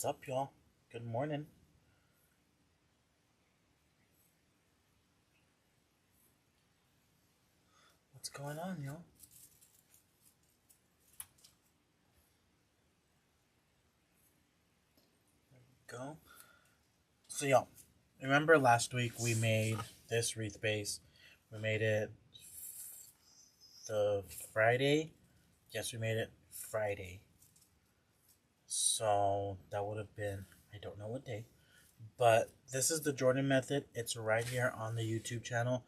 What's up, y'all? Good morning. What's going on, y'all? There we go. So, y'all, remember last week we made this wreath base? We made it the Friday? Yes, we made it Friday. So, that would have been, I don't know what day. But this is the Jordan method. It's right here on the YouTube channel.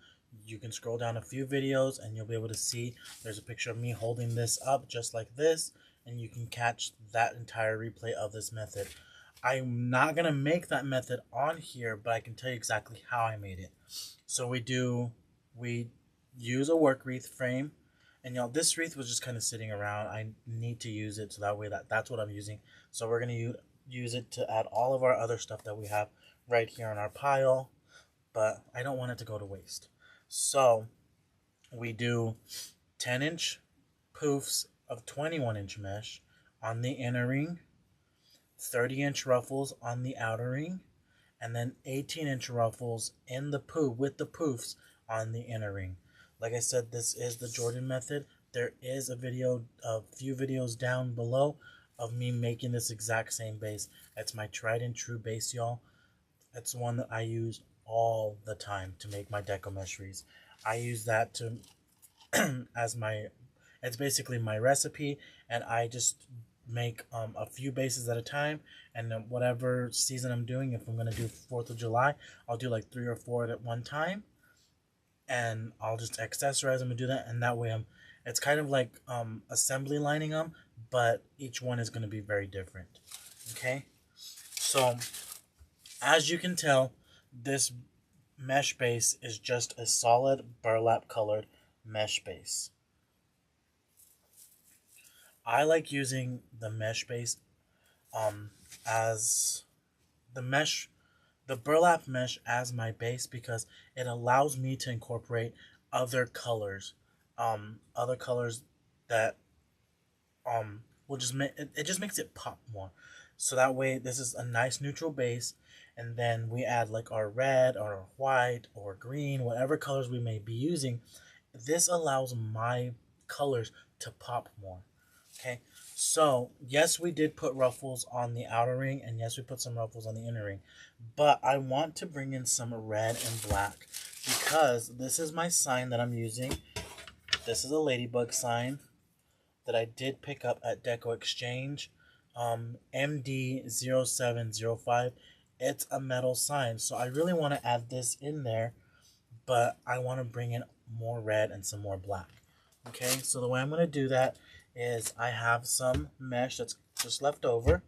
You can scroll down a few videos and you'll be able to see there's a picture of me holding this up just like this, and you can catch that entire replay of this method. I'm not going to make that method on here, but I can tell you exactly how I made it. So we use a work wreath frame, and y'all, this wreath was just kind of sitting around. I need to use it, so that way that's what I'm using. So we're going to use it to add all of our other stuff that we have right here on our pile, but I don't want it to go to waste. So we do 10-inch poofs of 21-inch mesh on the inner ring, 30-inch ruffles on the outer ring, and then 18-inch ruffles in the poof with the poofs on the inner ring. Like I said, this is the Jordan method. There is a few videos down below of me making this exact same base. It's my tried and true base, y'all. It's one that I use all the time to make my deco mesh wreaths. I use that to it's basically my recipe, and I just make a few bases at a time, and then whatever season I'm doing, if I'm going to do 4th of July, I'll do like 3 or 4 at one time, and I'll just accessorize them and do that, and that way it's kind of like assembly lining them, but each one is going to be very different. Okay, so as you can tell, this mesh base is just a solid burlap colored mesh base. I like using the mesh base as the burlap mesh as my base, because it allows me to incorporate other colors that will just make it just makes it pop more. So that way, this is a nice neutral base, and then we add like our red or our white or green, whatever colors we may be using. This allows my colors to pop more. Okay, so yes, we did put ruffles on the outer ring, and yes, we put some ruffles on the inner ring, but I want to bring in some red and black, because this is my sign that I'm using. This is a ladybug sign that I did pick up at DecoExchange, MD0705. It's a metal sign, so I really want to add this in there, but I want to bring in more red and some more black. Okay, so the way I'm going to do that is I have some mesh that's just left over.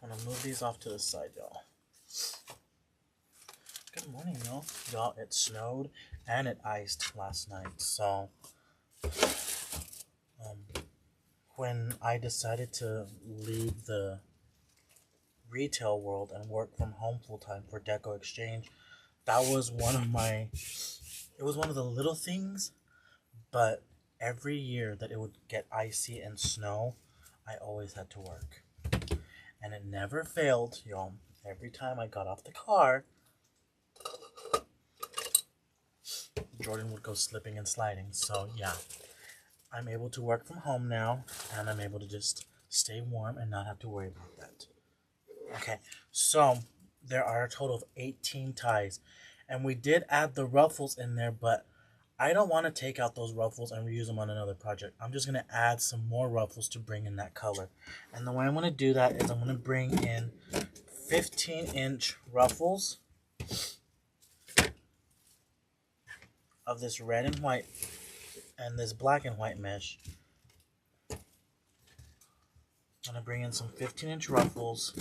I'm going to move these off to the side, y'all. Good morning, y'all. Y'all, it snowed and it iced last night, so when I decided to leave the retail world and work from home full-time for DecoExchange, that was one of the little things, but every year that it would get icy and snow, I always had to work. And it never failed, y'all. Every time I got off the car, Jordan would go slipping and sliding. So yeah, I'm able to work from home now, and I'm able to just stay warm and not have to worry about that. Okay, so there are a total of 18 ties, and we did add the ruffles in there, but I don't want to take out those ruffles and reuse them on another project. I'm just going to add some more ruffles to bring in that color. And the way I'm going to do that is I'm going to bring in 15-inch ruffles of this red and white and this black and white mesh. I'm going to bring in some 15-inch ruffles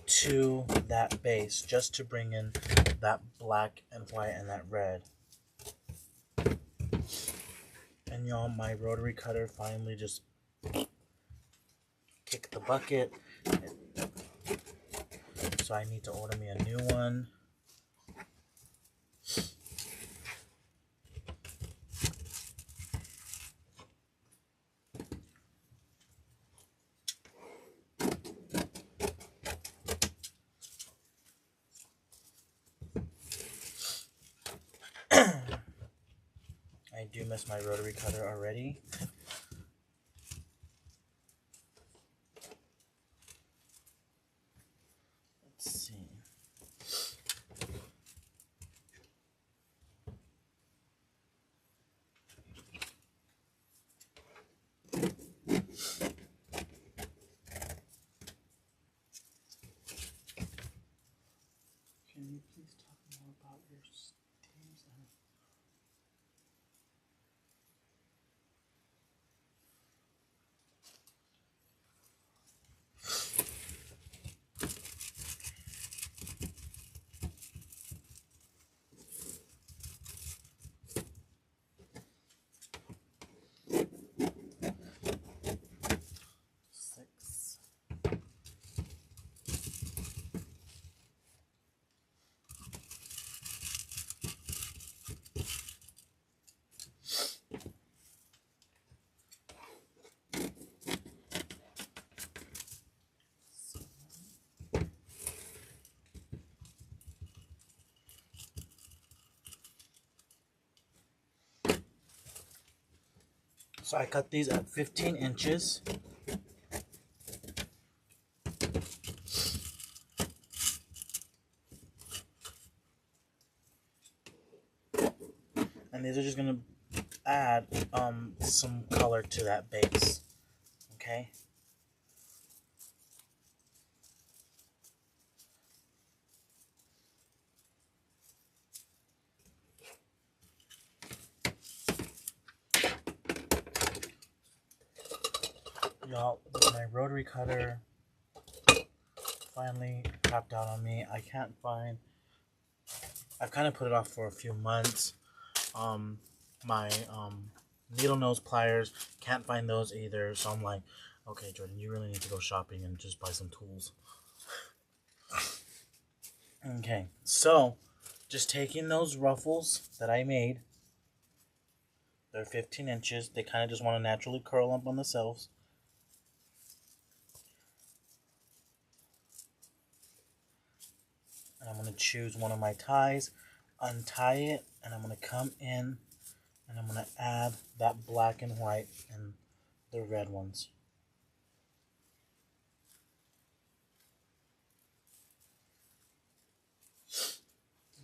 to that base, just to bring in that black and white and that red. And y'all, my rotary cutter finally just kicked the bucket, so I need to order me a new one. do miss my rotary cutter already. Let's see. Can you please talk more about your steams? So I cut these at 15 inches. And these are just going to add some color to that base. Okay? Y'all, my rotary cutter finally tapped out on me. I can't find... I've kind of put it off for a few months. My needle nose pliers, can't find those either. So I'm like, okay, Jordan, you really need to go shopping and just buy some tools. Okay, so just taking those ruffles that I made. They're 15 inches. They kind of just want to naturally curl up on themselves. And I'm going to choose one of my ties, untie it, and I'm going to come in and I'm going to add that black and white and the red ones.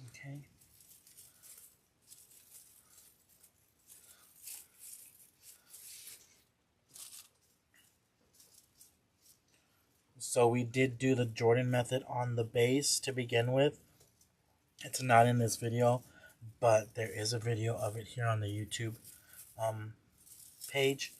Okay. So we did do the Jordan method on the base to begin with. It's not in this video, but there is a video of it here on the YouTube page.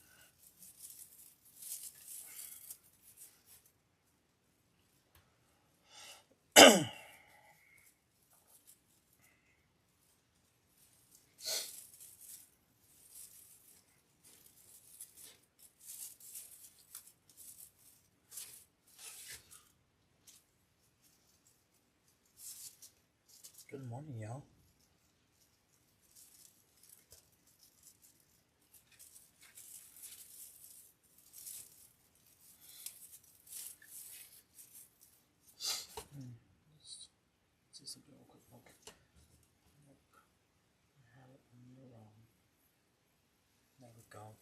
Good morning, y'all. Let's see something real quick. Look. I had it on the wrong. There we go.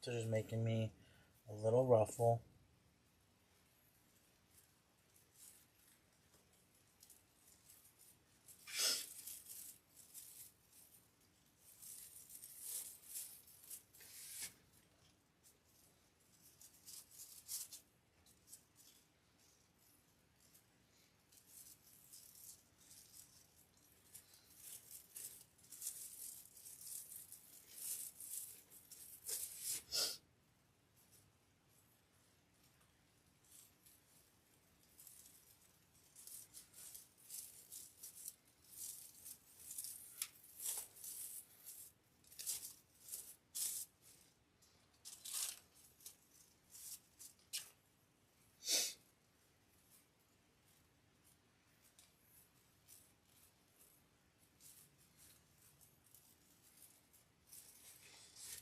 So just making me a little ruffle.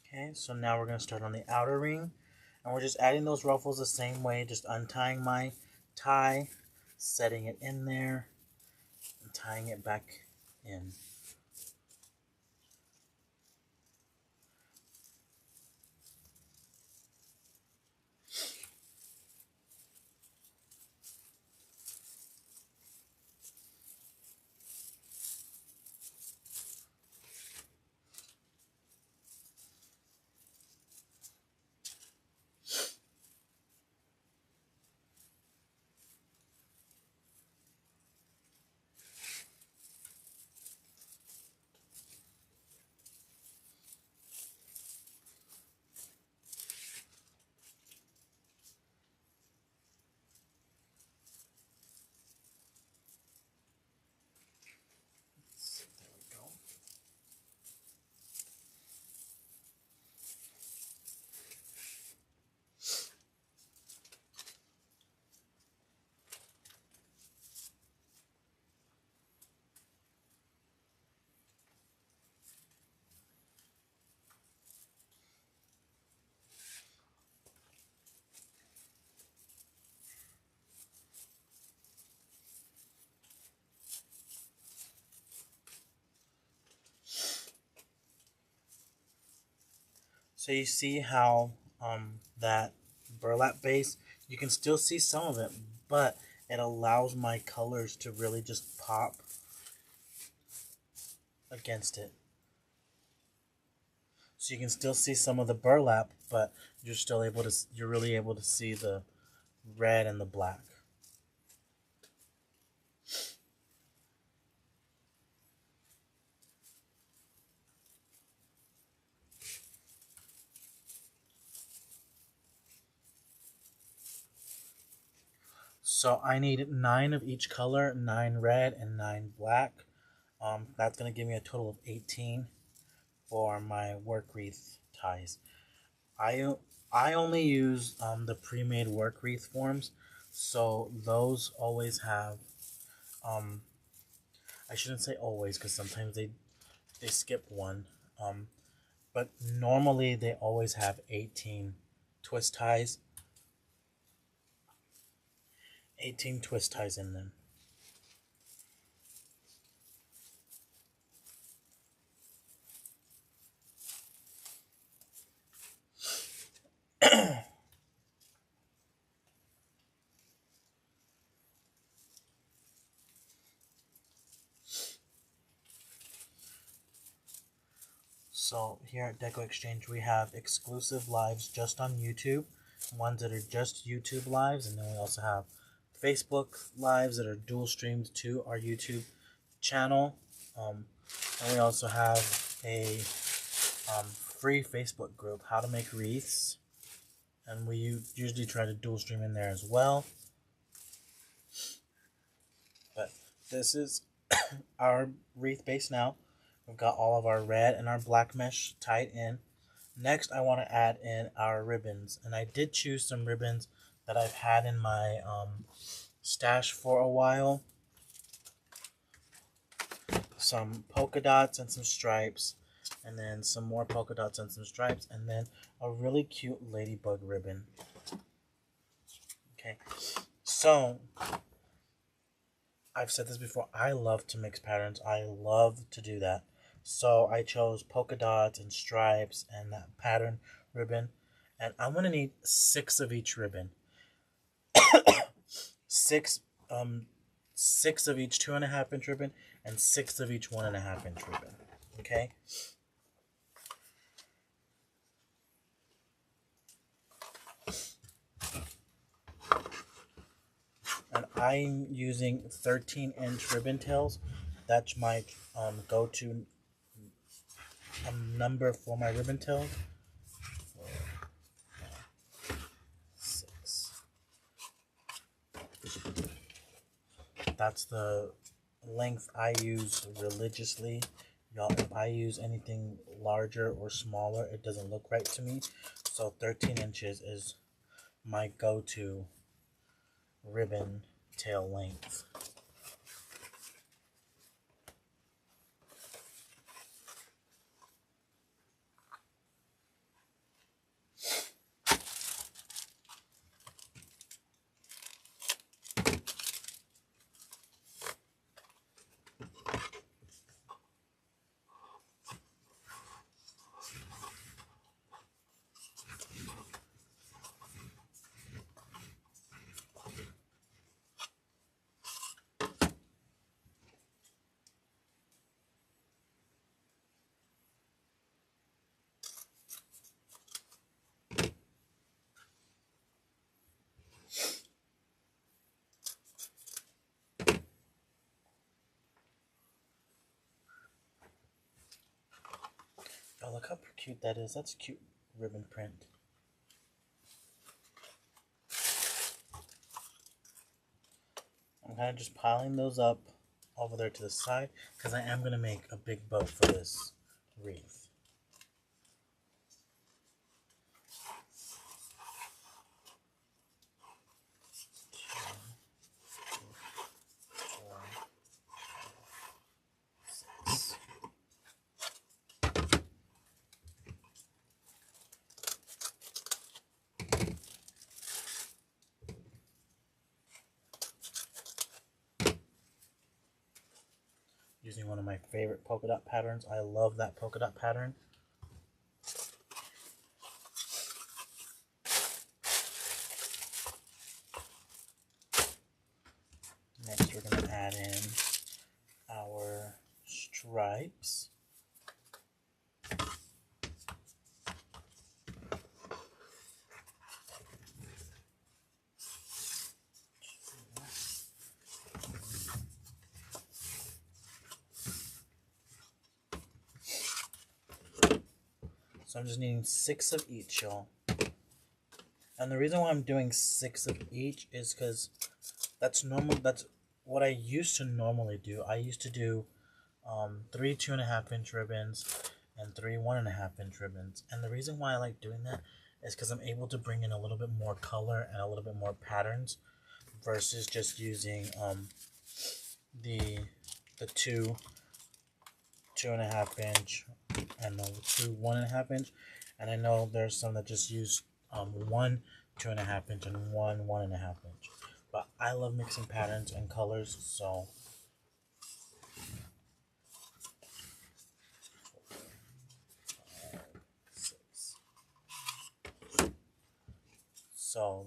Okay, so now we're going to start on the outer ring. And we're just adding those ruffles the same way, just untying my tie, setting it in there, and tying it back in. There we go. So you see how that burlap base, you can still see some of it, but it allows my colors to really just pop against it. So you can still see some of the burlap, but you're really able to see the red and the black. So I need 9 of each color, 9 red and 9 black. That's going to give me a total of 18 for my work wreath ties. I only use the pre-made work wreath forms, so those always have, I shouldn't say always because sometimes they skip one, but normally they always have 18 twist ties. 18 twist ties in them. So here at DecoExchange we have exclusive lives just on YouTube, ones that are just YouTube lives, and then we also have Facebook lives that are dual streamed to our YouTube channel. And we also have a free Facebook group, How to Make Wreaths, and we usually try to dual stream in there as well. But this is our wreath base now. We've got all of our red and our black mesh tied in. Next, I want to add in our ribbons, and I did choose some ribbons that I've had in my stash for a while. Some polka dots and some stripes, and then some more polka dots and some stripes, and then a really cute ladybug ribbon. Okay, so I've said this before, I love to mix patterns. I love to do that. So I chose polka dots and stripes and that pattern ribbon. And I'm going to need 6 of each ribbon. 6 of each 2.5 inch ribbon and 6 of each 1.5 inch ribbon. Okay? And I'm using 13-inch ribbon tails. That's my go-to number for my ribbon tails. 6. That's the length I use religiously. Y'all, if I use anything larger or smaller, it doesn't look right to me. So 13 inches is my go-to ribbon tail length. Look how cute that is. That's a cute ribbon print. I'm kind of just piling those up over there to the side because I am going to make a big bow for this wreath. Using one of my favorite polka dot patterns. I love that polka dot pattern. Next we're going to add in our stripes. So I'm just needing 6 of each, y'all. And the reason why I'm doing 6 of each is because that's normal. That's what I used to normally do. I used to do 3 2.5-inch ribbons and 3 1.5-inch ribbons. And the reason why I like doing that is because I'm able to bring in a little bit more color and a little bit more patterns versus just using the 2 2.5-inch and the 2 1.5-inch. And I know there's some that just use 1 2.5-inch and 1 1.5-inch. But I love mixing patterns and colors, so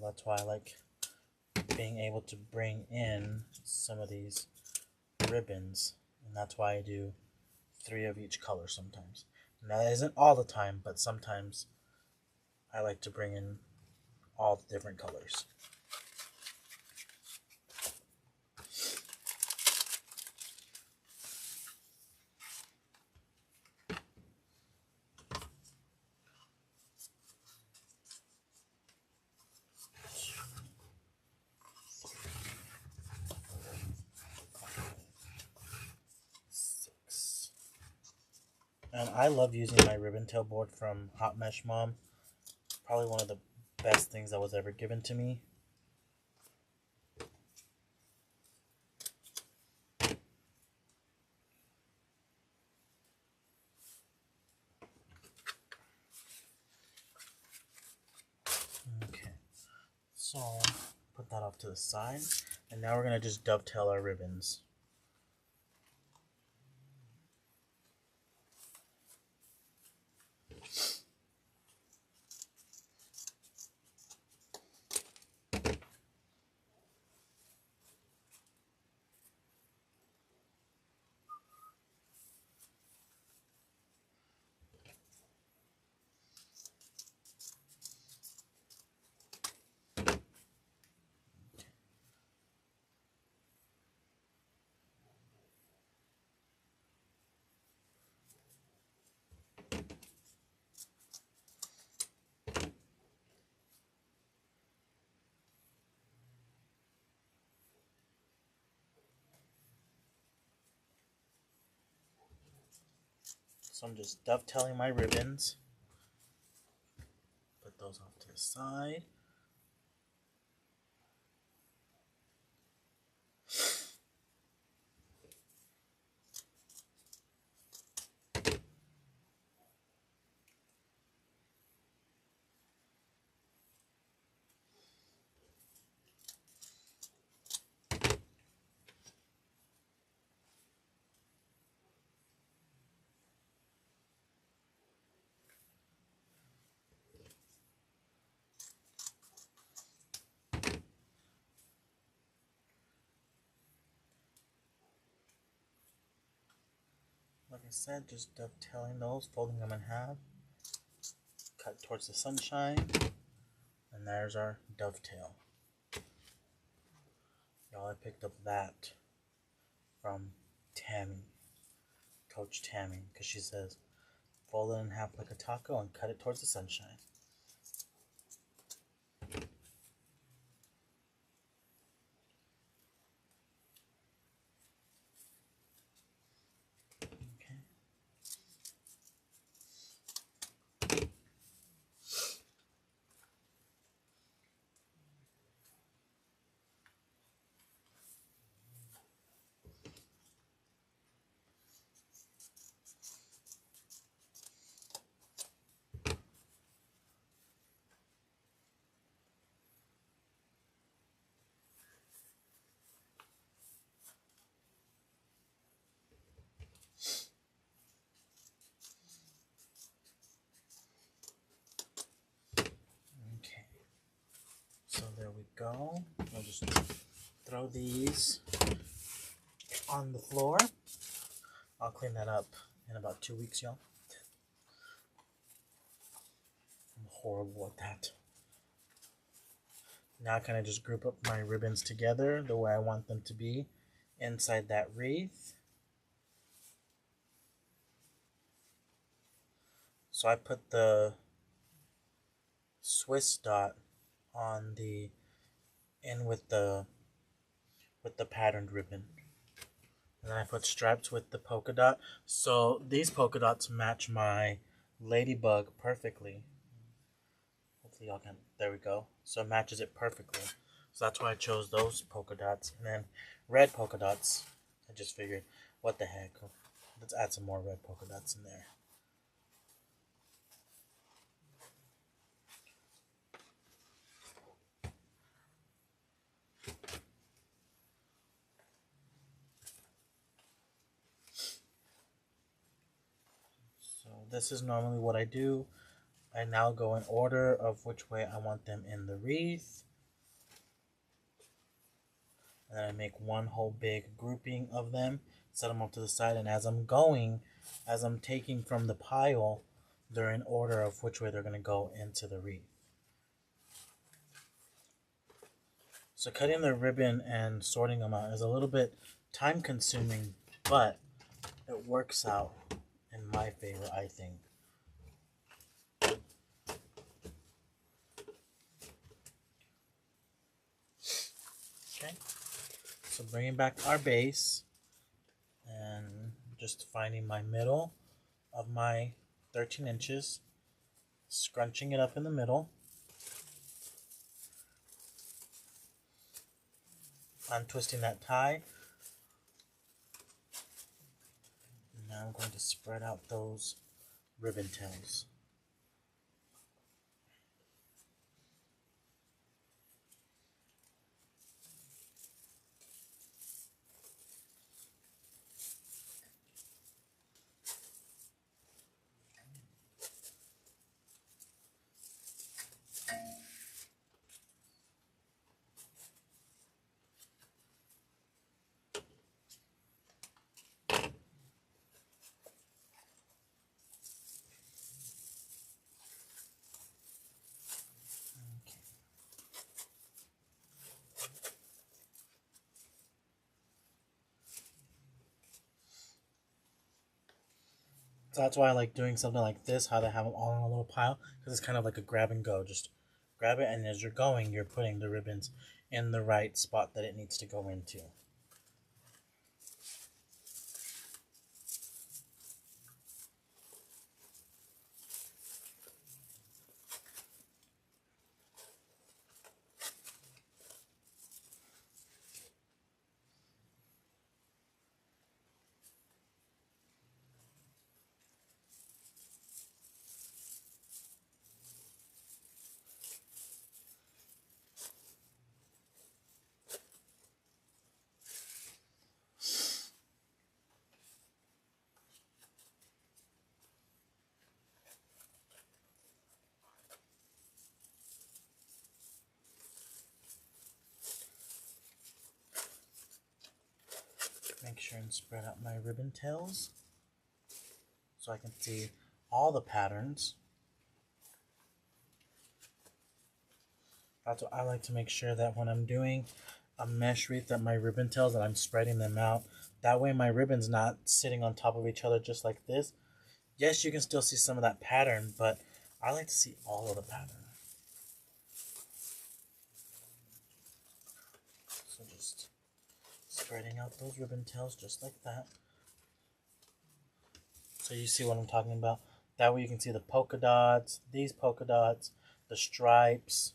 that's why I like being able to bring in some of these ribbons, and that's why I do 3 of each color sometimes. And that isn't all the time, but sometimes I like to bring in all the different colors. And I love using my ribbon tail board from Hot Mesh Mom. Probably one of the best things that was ever given to me. Okay, so put that off to the side. And now we're going to just dovetail our ribbons. So I'm just dovetailing my ribbons. Put those off to the side. Like I said, just dovetailing those, folding them in half, cut towards the sunshine, and there's our dovetail. Y'all, I picked up that from Tammy, Coach Tammy, because she says, Fold it in half like a taco and cut it towards the sunshine. Okay, so there we go. I'll just throw these on the floor. I'll clean that up in about 2 weeks, y'all. I'm horrible at that. Now I kind of just group up my ribbons together the way I want them to be inside that wreath. So I put the Swiss dot on the in with the patterned ribbon. And then I put stripes with the polka dot. So these polka dots match my ladybug perfectly. Hopefully y'all can, there we go. So it matches it perfectly. So that's why I chose those polka dots. And then red polka dots, I just figured, what the heck, let's add some more red polka dots in there. This is normally what I do. I now go in order of which way I want them in the wreath. And then I make one whole big grouping of them, set them off to the side, and as I'm going, as I'm taking from the pile, they're in order of which way they're going to go into the wreath. So cutting the ribbon and sorting them out is a little bit time consuming, but it works out in my favor, I think. Okay, so bringing back our base and just finding my middle of my 13 inches, scrunching it up in the middle, untwisting that tie. Now I'm going to spread out those ribbon tails. So that's why I like doing something like this, how they have them all in a little pile, because it's kind of like a grab and go. Just grab it, and as you're going, you're putting the ribbons in the right spot that it needs to go into. Make sure and spread out my ribbon tails so I can see all the patterns. That's what I like to make sure, that when I'm doing a mesh wreath, that my ribbon tails, that I'm spreading them out. That way my ribbon's not sitting on top of each other just like this. Yes, you can still see some of that pattern, but I like to see all of the pattern. So just spreading out those ribbon tails just like that. So you see what I'm talking about? That way you can see the polka dots, these polka dots, the stripes.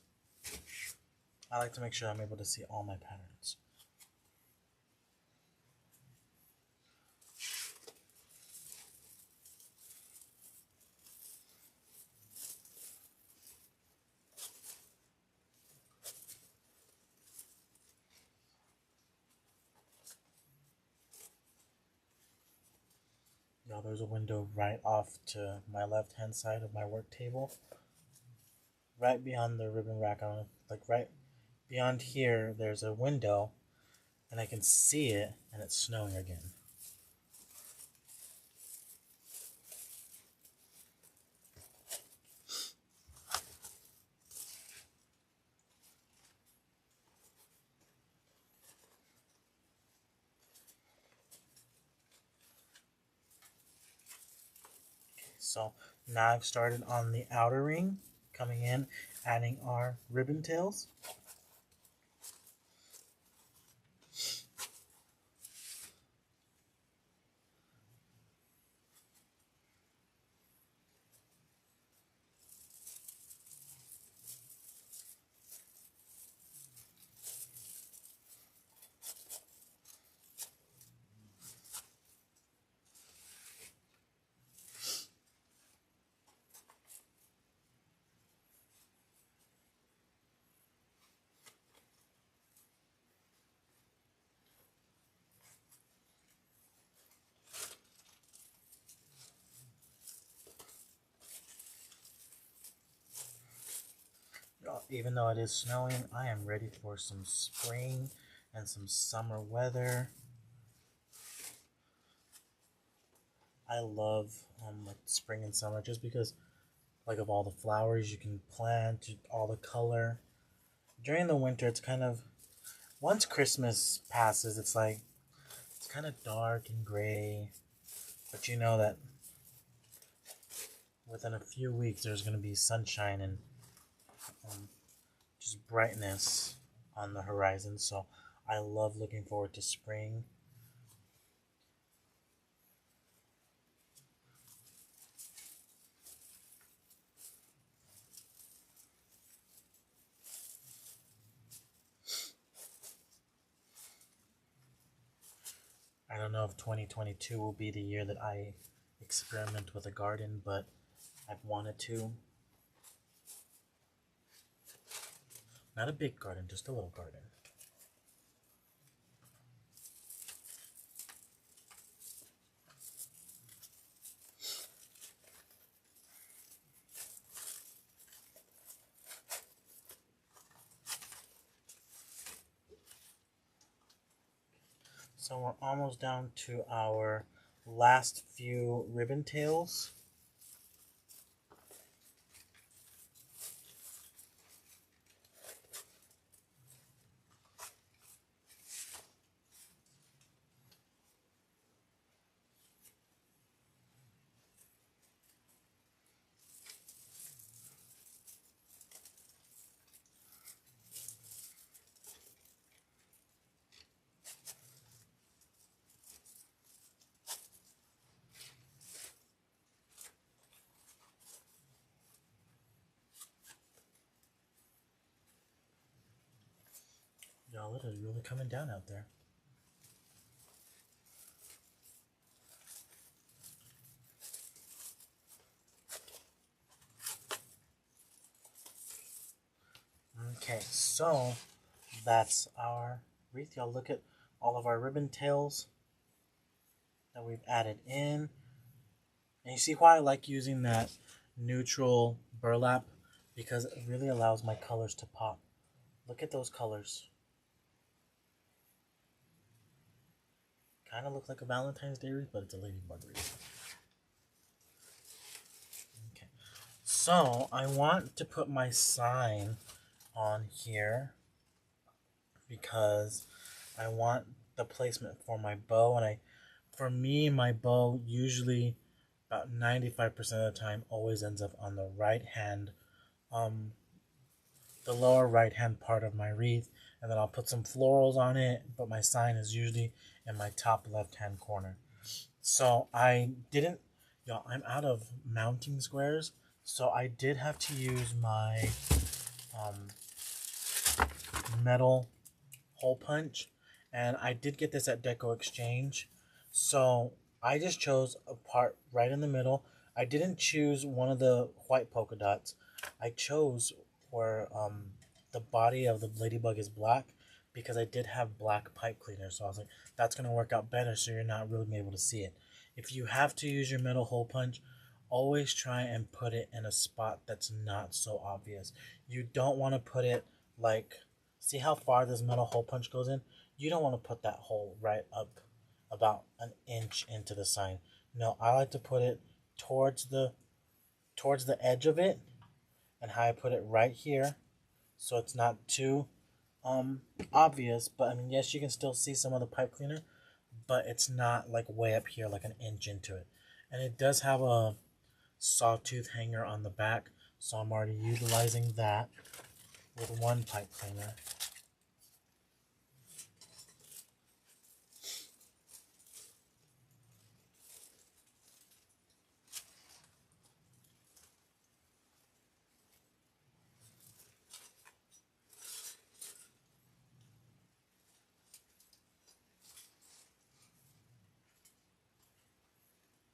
I like to make sure I'm able to see all my patterns. Y'all, there's a window right off to my left hand side of my work table. Right beyond the ribbon rack, like right beyond here, there's a window, and I can see it, and it's snowing again. So now I've started on the outer ring, coming in, adding our ribbon tails. Even though it is snowing, I am ready for some spring and some summer weather. I love like spring and summer just because like of all the flowers you can plant, all the color. During the winter, it's kind of, once Christmas passes, it's like, it's kind of dark and gray. But you know that within a few weeks there's going to be sunshine and just brightness on the horizon. So I love looking forward to spring. I don't know if 2022 will be the year that I experiment with a garden, but I've wanted to. Not a big garden, just a little garden. So we're almost down to our last few ribbon tails. Y'all, it is really coming down out there. Okay, so that's our wreath. Y'all, look at all of our ribbon tails that we've added in. And you see why I like using that neutral burlap? Because it really allows my colors to pop. Look at those colors. Kind of look like a Valentine's Day wreath, but it's a ladybug wreath. Okay, so I want to put my sign on here because I want the placement for my bow, and for me, my bow usually about 95% of the time always ends up on the right hand, um, the lower right hand part of my wreath, and then I'll put some florals on it, but my sign is usually in my top left hand corner. So I didn't, I'm out of mounting squares, so I did have to use my um, metal hole punch, and I did get this at DecoExchange. So I just chose a part right in the middle. I didn't choose one of the white polka dots. I chose where the body of the ladybug is black, because I did have black pipe cleaner. So I was like, that's going to work out better so you're not really able to see it. If you have to use your metal hole punch, always try and put it in a spot that's not so obvious. You don't want to put it like, see how far this metal hole punch goes in? You don't want to put that hole right up about an inch into the sign. No, I like to put it towards the edge of it, and how I put it right here, so it's not too obvious. But I mean, yes, you can still see some of the pipe cleaner, but it's not like way up here, like an inch into it. And it does have a sawtooth hanger on the back, so I'm already utilizing that with one pipe cleaner.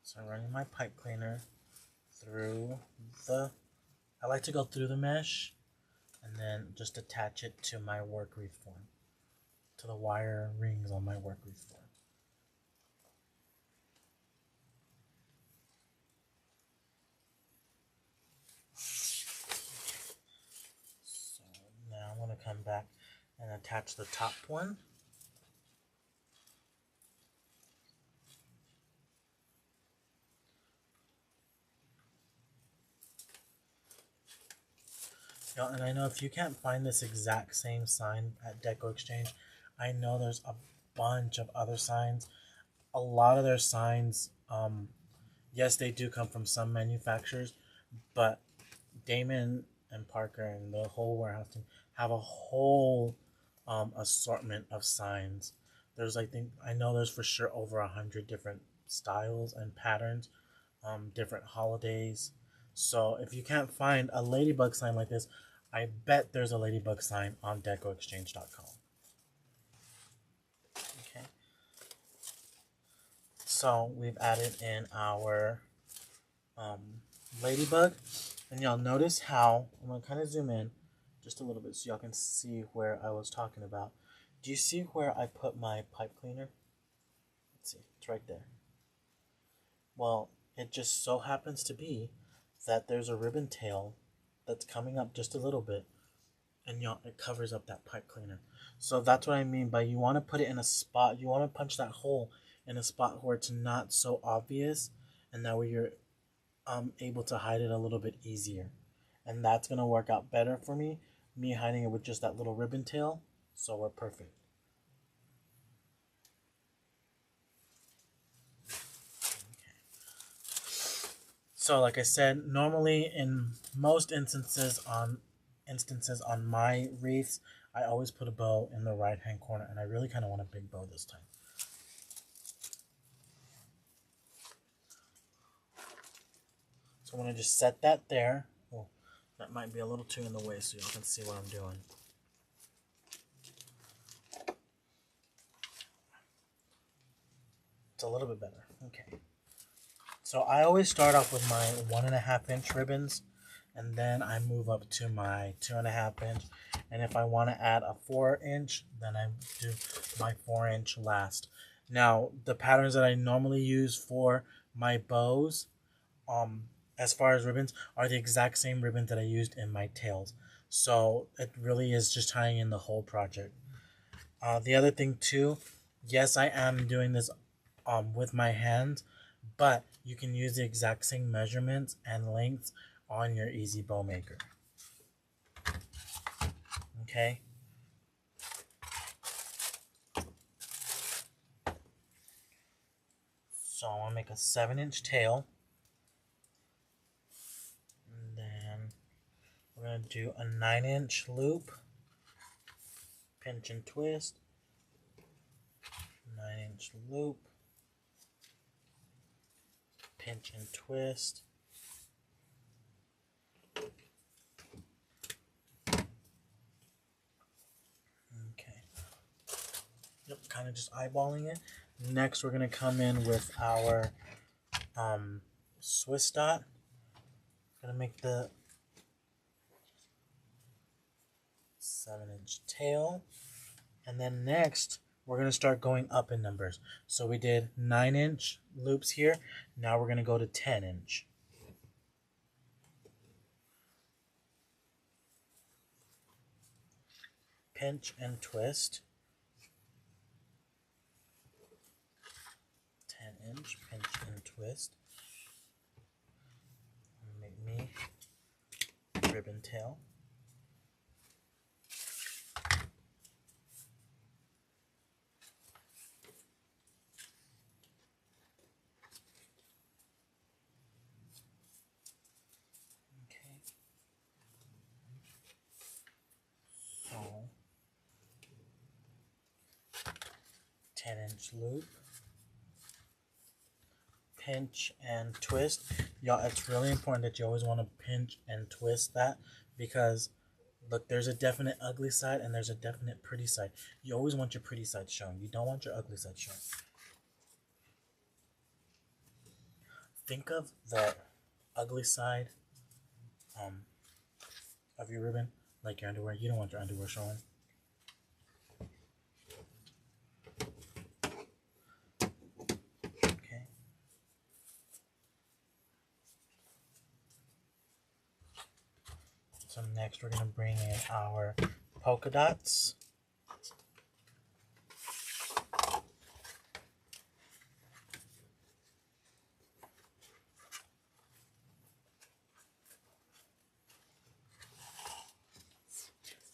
So I'm running my pipe cleaner through I like to go through the mesh and then just attach it to my work wreath form, to the wire rings on my work wreath form. So now I'm going to come back and attach the top one. And I know if you can't find this exact same sign at DecoExchange, I know there's a bunch of other signs. A lot of their signs, yes, they do come from some manufacturers, but Damon and Parker and the whole warehouse team have a whole assortment of signs. There's, I know there's for sure over 100 different styles and patterns, different holidays. So if you can't find a ladybug sign like this, I bet there's a ladybug sign on DecoExchange.com. Okay. So we've added in our ladybug, and y'all notice how I'm gonna kind of zoom in just a little bit so y'all can see where I was talking about. Do you see where I put my pipe cleaner? Let's see, it's right there. Well, it just so happens to be that there's a ribbon tail that's coming up just a little bit, and y'all, it covers up that pipe cleaner. So that's what I mean by you want to put it in a spot, you want to punch that hole in a spot where it's not so obvious, and that way you're able to hide it a little bit easier. And that's going to work out better for me hiding it with just that little ribbon tail. So we're perfect. So like I said, normally in most instances on my wreaths, I always put a bow in the right hand corner, and I really kind of want a big bow this time. So I'm going to just set that there. Oh, that might be a little too in the way so you can see what I'm doing. It's a little bit better. Okay. So I always start off with my 1.5 inch ribbons, and then I move up to my 2.5 inch. And if I want to add a 4 inch, then I do my 4 inch last. Now, the patterns that I normally use for my bows, as far as ribbons, are the exact same ribbons that I used in my tails. So it really is just tying in the whole project. The other thing too, yes, I am doing this with my hands, but you can use the exact same measurements and lengths on your Easy Bow Maker. Okay. So I want to make a 7 inch tail. We're going to do a 9-inch loop, pinch and twist, 9-inch loop, pinch and twist. Okay. Yep, kind of just eyeballing it. Next, we're going to come in with our Swiss dot. Going to make the 7-inch tail. And then next, we're going to start going up in numbers. So we did 9-inch loops here. Now we're going to go to 10-inch. Pinch and twist. 10-inch, pinch and twist. Make me ribbon tail. Okay. So 10-inch loop. Pinch and twist. Y'all, it's really important that you always want to pinch and twist that, because look, there's a definite ugly side and there's a definite pretty side. You always want your pretty side shown. You don't want your ugly side shown. Think of the ugly side of your ribbon like your underwear. You don't want your underwear showing. So next we're going to bring in our polka dots.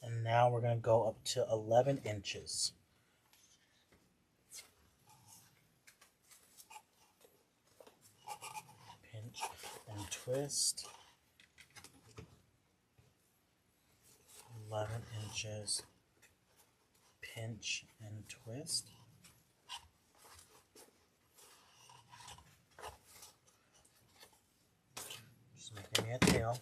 And now we're going to go up to 11 inches. Pinch and twist. 11 inches, pinch and twist. Just making me a tail.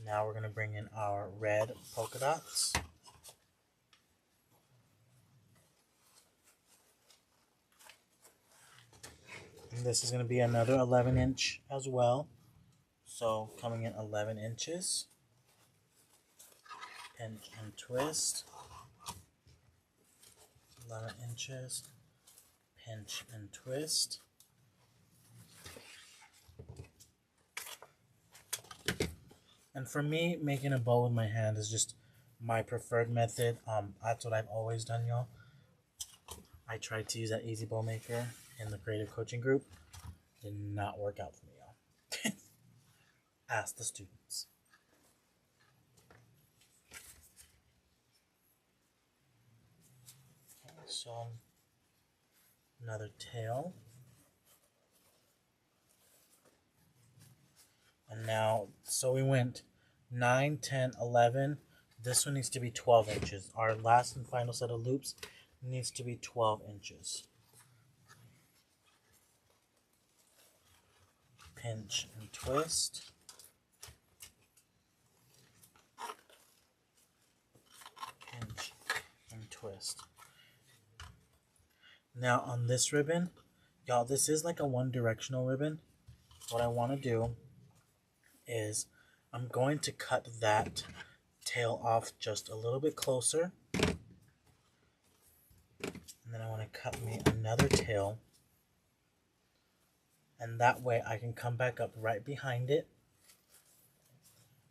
Now we're going to bring in our red polka dots. And this is going to be another 11-inch as well. So coming in 11 inches, pinch and twist, 11 inches, pinch and twist. And for me, making a bow with my hand is just my preferred method. That's what I've always done, y'all. I tried to use that Easy Bow Maker in the creative coaching group. Did not work out for me, y'all. Ask the students. Okay, so another tail. And now, so we went 9, 10, 11. This one needs to be 12 inches. Our last and final set of loops needs to be 12 inches. Pinch and twist. Pinch and twist. Now on this ribbon, y'all, this is like a one-directional ribbon. What I want to do is I'm going to cut that tail off just a little bit closer. And then I want to cut me another tail. And that way I can come back up right behind it.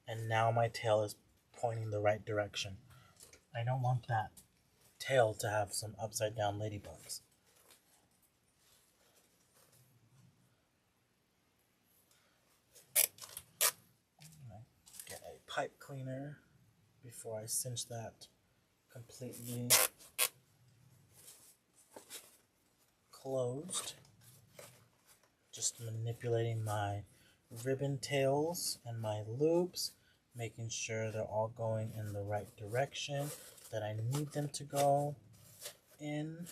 And now my tail is pointing the right direction. I don't want that tail to have some upside down ladybugs. Get a pipe cleaner before I cinch that completely closed. Just manipulating my ribbon tails and my loops, making sure they're all going in the right direction that I need them to go in.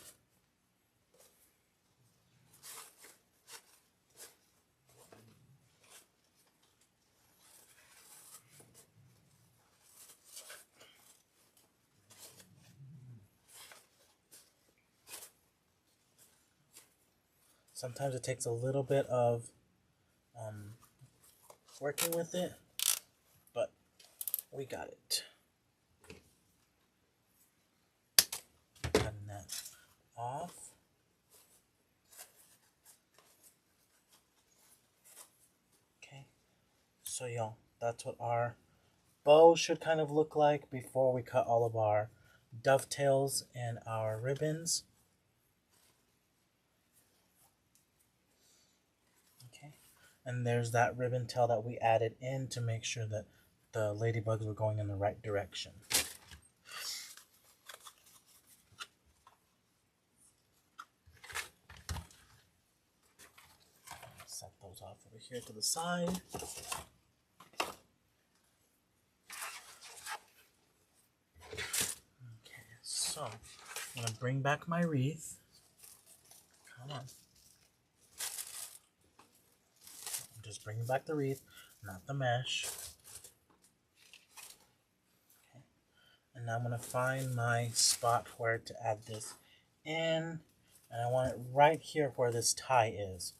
Sometimes it takes a little bit of working with it, but we got it. Cutting that off. Okay, so y'all, that's what our bow should kind of look like before we cut all of our dovetails and our ribbons. Okay, and there's that ribbon tail that we added in to make sure that the ladybugs were going in the right direction. Set those off over here to the side. Okay, so I'm going to bring back my wreath. Come on. I'm just bringing back the wreath, not the mesh. Okay. And now I'm going to find my spot where to add this in. And I want it right here where this tie is.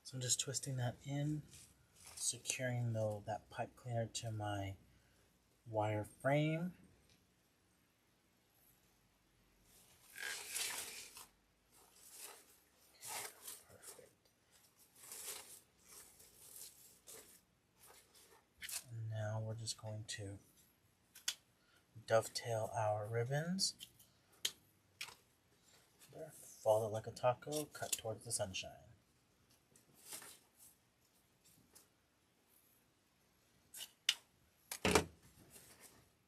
So I'm just twisting that in, securing that pipe cleaner to my wire frame. Perfect. And now we're just going to dovetail our ribbons. There. Fold it like a taco, cut towards the sunshine.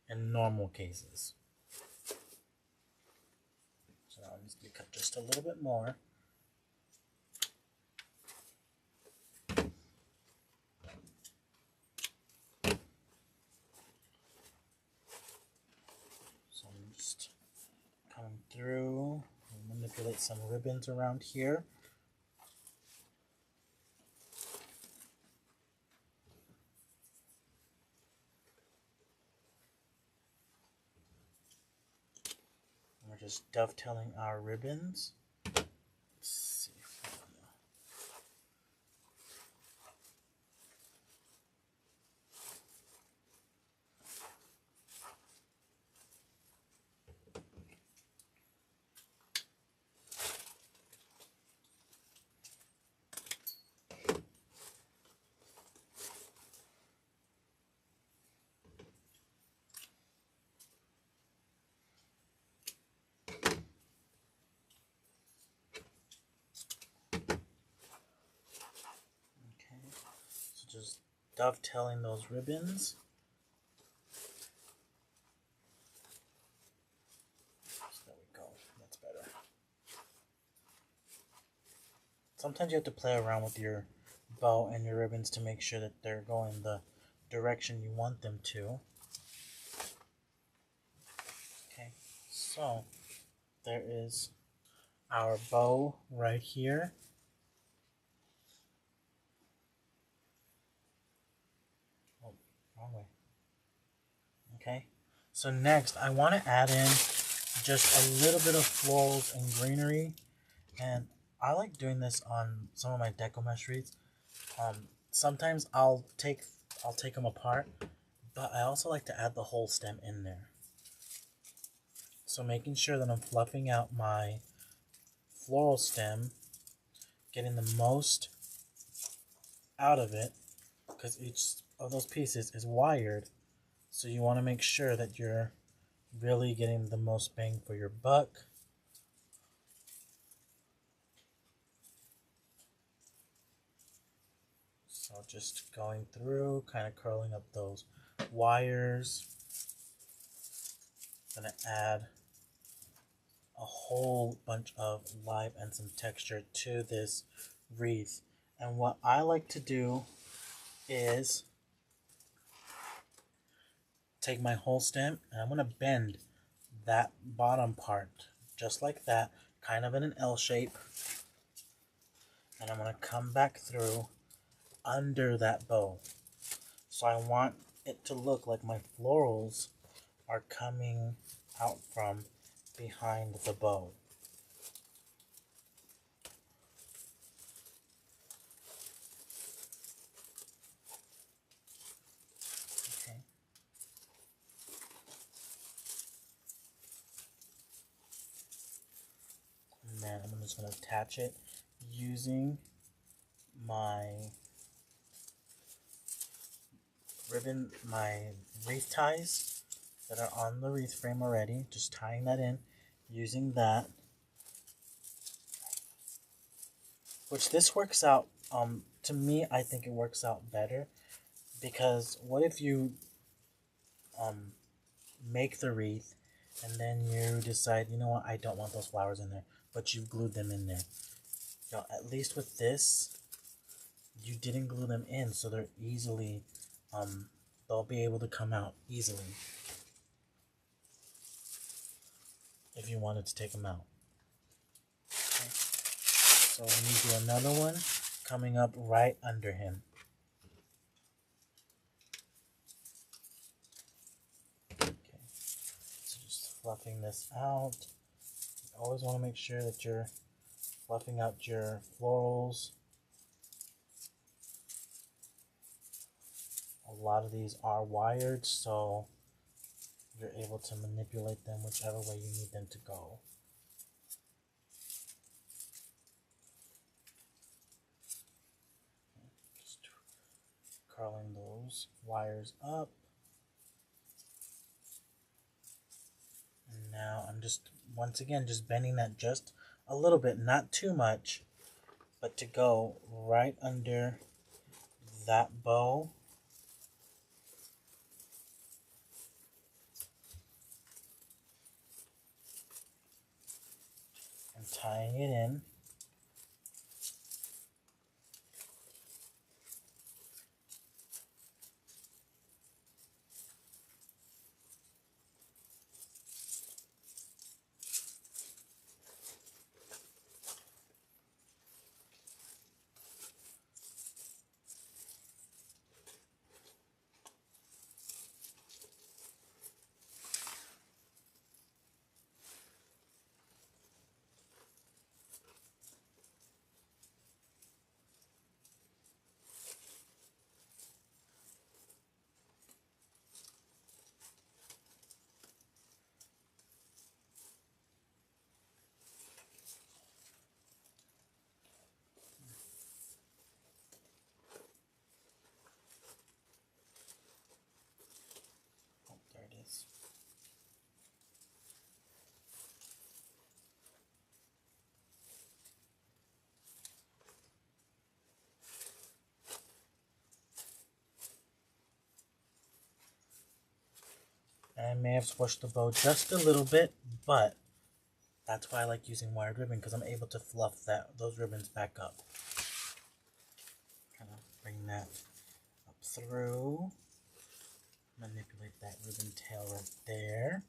In normal cases. So now it needs to be cut just a little bit more. So I'm just coming through and manipulate some ribbons around here. We're just dovetailing our ribbons. Let's see. Just dovetailing those ribbons. So there we go. That's better. Sometimes you have to play around with your bow and your ribbons to make sure that they're going the direction you want them to. Okay, so there is our bow right here. Okay, so next I want to add in just a little bit of florals and greenery, and I like doing this on some of my deco mesh wreaths. Sometimes I'll take them apart, but I also like to add the whole stem in there. So making sure that I'm fluffing out my floral stem, getting the most out of it because each of those pieces is wired. So you want to make sure that you're really getting the most bang for your buck. So just going through, kind of curling up those wires. Gonna add a whole bunch of life and some texture to this wreath. And what I like to do is take my whole stem and I'm gonna bend that bottom part just like that, kind of in an L shape, and I'm gonna come back through under that bow. So I want it to look like my florals are coming out from behind the bow. Okay. And then I'm just going to attach it using my ribbon, my wreath ties that are on the wreath frame already. Just tying that in using that. Which this works out, to me, I think it works out better. Because what if you make the wreath and then you decide, you know what, I don't want those flowers in there, but you've glued them in there. You know, at least with this, you didn't glue them in, so they're easily, they'll be able to come out easily if you wanted to take them out. Okay. So when you do another one, coming up right under him. Okay. So just fluffing this out. You always want to make sure that you're fluffing out your florals. A lot of these are wired, so you're able to manipulate them whichever way you need them to go. Just curling those wires up. And now I'm just, once again, just bending that just a little bit, not too much, but to go right under that bow. And tying it in. Oh, there it is. And I may have squished the bow just a little bit, but that's why I like using wired ribbon, because I'm able to fluff those ribbons back up. Kind of bring that up through. Manipulate that ribbon tail right there.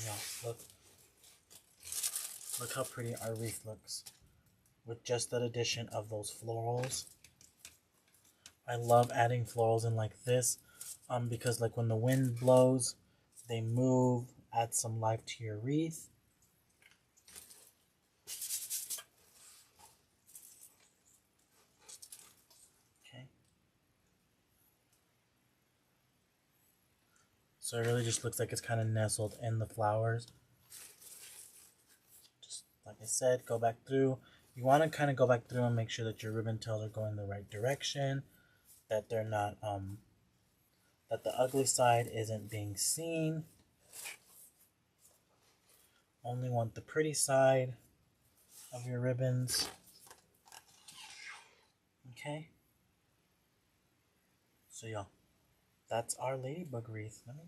Yeah, look how pretty our wreath looks with just that addition of those florals. I love adding florals in like this, because like when the wind blows, they move, add some life to your wreath. Okay. So it really just looks like it's kind of nestled in the flowers. Just like I said, go back through, You want to kind of go back through and make sure that your ribbon tails are going the right direction, that they're not, that the ugly side isn't being seen. Only want the pretty side of your ribbons. Okay. So y'all, that's our ladybug wreath. Let me.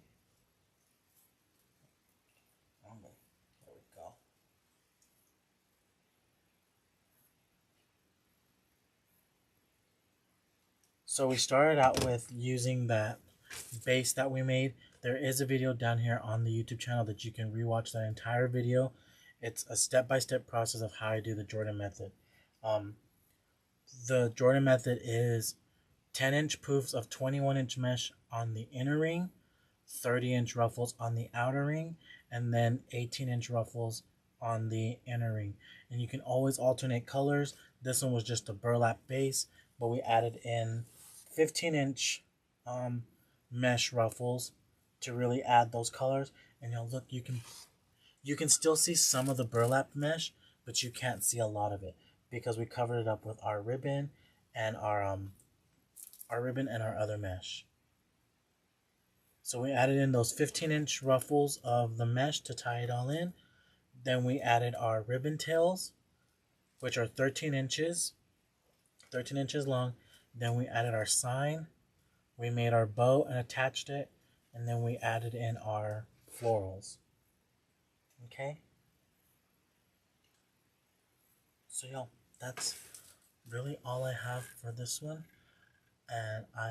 There we go. So we started out with using that base that we made. There is a video down here on the YouTube channel that you can rewatch that entire video. It's a step-by-step process of how I do the Jordan method. The Jordan method is 10-inch poofs of 21-inch mesh on the inner ring, 30-inch ruffles on the outer ring, and then 18-inch ruffles on the inner ring. And you can always alternate colors. This one was just a burlap base, but we added in 15-inch mesh ruffles to really add those colors. And you'll look, you can still see some of the burlap mesh, but you can't see a lot of it because we covered it up with our ribbon and our other mesh. So we added in those 15-inch ruffles of the mesh to tie it all in. Then we added our ribbon tails, which are 13 inches long. Then we added our sign. We made our bow and attached it. And then we added in our florals. Okay? So y'all, that's really all I have for this one. And